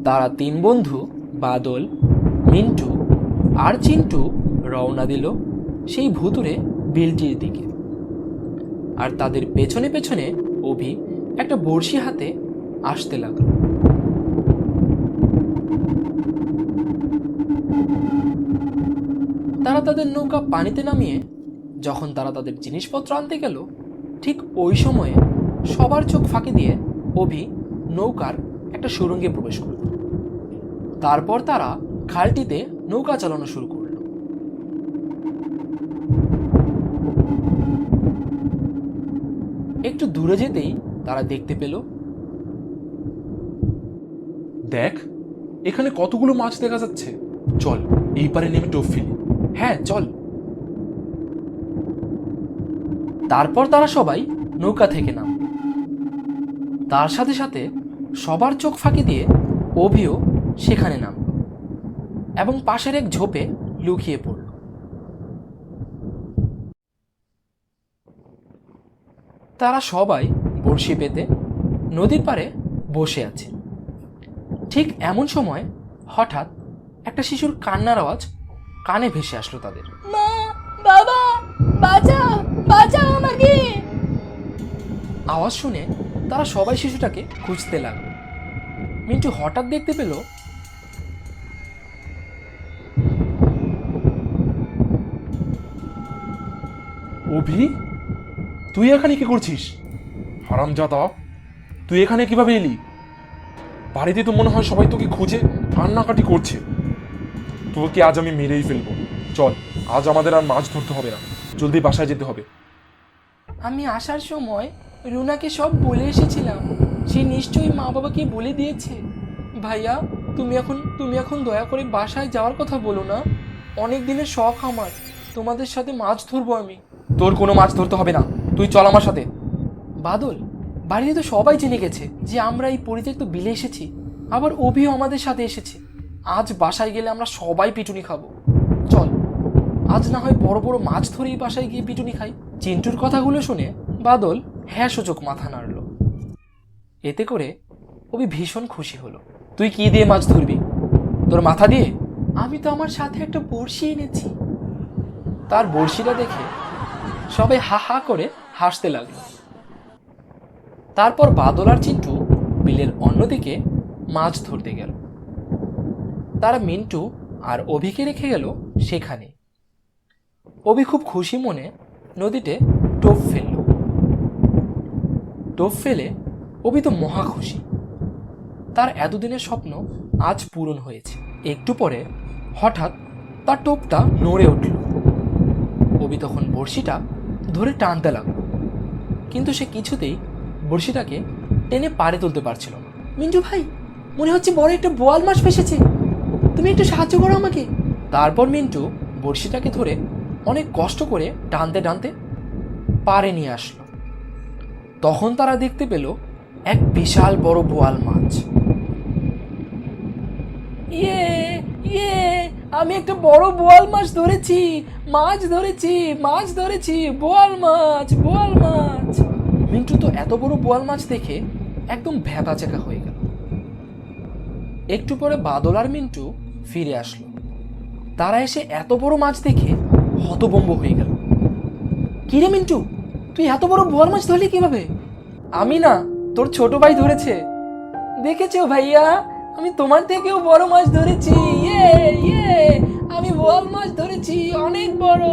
তারা তিন বন্ধু বাদল, মিন্টু আর চিন্টু রওনা দিল সেই ভুতুড়ে বিলটির দিকে। আর তাদের পেছনে পেছনে অভি একটা বড়শি হাতে আসতে লাগলো। তারা তাদের নৌকা পানিতে নামিয়ে যখন তারা তাদের জিনিসপত্র আনতে গেল, ঠিক ওই সময়ে সবার চোখ ফাঁকি দিয়ে অভি নৌকার একটা সুড়ঙ্গে প্রবেশ করল। তারপর তারা খালটিতে নৌকা চালানো শুরু করল। একটু দূরে যেতেই তারা দেখতে পেল, দেখ, এখানে কতগুলো মাছ দেখা যাচ্ছে। চল এই পারে নেমে টোপ ফেলি। হ্যাঁ চল। তারপর তারা সবাই নৌকা থেকে নামল। তার সাথে সাথে সবার চোখ ফাঁকি দিয়ে অভিও সেখানে নামল এবং পাশের এক ঝোপে লুকিয়ে পড়ল। তারা সবাই বড়শি পেতে নদীর পাড়ে বসে আছে। ঠিক এমন সময় হঠাৎ একটা শিশুর কান্নার আওয়াজ কানে ভেসে আসলো তাদের। মা, বাবা, বাঁচাও, বাঁচাও আমাকে। আওয়াজ শুনে তারা সবাই শিশুটাকে খুঁজতে লাগলো। মিন্টু হঠাৎ দেখতে পেল অভি, তুই এখানে কি করছিস? হারামজাদা, তুই এখানে কিভাবে এলি? বাড়িতে তো মনে হয় সবাই তোকে খুঁজে কান্নাকাটি করছে। তোকে আজ আমি মেরেই ফেলবো। চল, আজ আমাদের আর মাছ ধরতে হবে না, জলদি বাসায় যেতে হবে। আমি আসার সময় রুনাকে সব বলে এসেছিলাম। সে নিশ্চয়ই মা বাবাকে বলে দিয়েছে। ভাইয়া, তুমি এখন দয়া করে বাসায় যাওয়ার কথা বলো না। অনেক দিনের শখ আমার, তোমাদের সাথে মাছ ধরবো আমি। তোর কোনো মাছ ধরতে হবে না, তুই চল আমার সাথে। বাদল, বাড়িতে তো সবাই জেনে গেছে যে আমরা এই পরিত্যক্ত বিলে এসেছি। আবার অভিও আমাদের সাথে এসেছে। আজ বাসায় গেলে আমরা সবাই পিটুনি খাবো। চল, আজ না হয় বড় বড় মাছ ধরেই বাসায় গিয়ে পিটুনি খাই। চিন্টুর কথাগুলো শুনে বাদল হ্যাঁ সূচক মাথা নাড়ল। এতে করে অভি ভীষণ খুশি হলো। তুই কি দিয়ে মাছ ধরবি? তোর মাথা দিয়ে? আমি তো আমার সাথে একটা বড়শি এনেছি। তার বড়শিটা দেখে সবাই হা হা করে হাসতে লাগলো। তারপর বাদল আর চিন্টু বিলের অন্যদিকে মাছ ধরতে গেল। তারা মিন্টু আর অভিকে রেখে গেল সেখানে। অভি খুব খুশি মনে নদীতে টোপ ফেলল। টোপ ফেলে অভি তো মহা খুশি। তার এতদিনের স্বপ্ন আজ পূরণ হয়েছে। একটু পরে হঠাৎ তার টোপটা নড়ে উঠল। অভি তখন বড়শিটা ধরে টানতে লাগলো, কিন্তু সে কিছুতেই বড়শিটাকে টেনে পাড়ে তুলতে পারছিল না। মিন্টু ভাই, মনে হচ্ছে বড় একটা বোয়াল মাছ ফেসেছে, তুমি একটু সাহায্য করো আমাকে। তারপর মিন্টু বড়শিটাকে ধরে অনেক কষ্ট করে টানতে টানতে পাড়ে নিয়ে আসলো। তখন তারা দেখতে পেল এক বিশাল বড় বোয়াল মাছ। ইয়ে ইয়ে, আমি একটা বড় বোয়াল মাছ ধরেছি, মাছ ধরেছি, বোয়াল মাছ। মিন্টু তো এত বড় বোয়াল মাছ দেখে একদম ভ্যাবাচ্যাকা হয়ে গেল। একটু পরে বাদল আর মিন্টু ফিরে আসলো। তারা এসে এত বড় মাছ দেখে হতভম্ব হয়ে গেল। কিরে মিন্টু, তুই এত বড় বোয়াল মাছ ধরলি কিভাবে? আমি না, তোর ছোট ভাই ধরেছে। দেখেছো ভাইয়া, আমি তোমার থেকেও বড় মাছ ধরেছি। ইয়ে ইয়ে, আমি বোয়াল মাছ ধরেছি, অনেক বড়।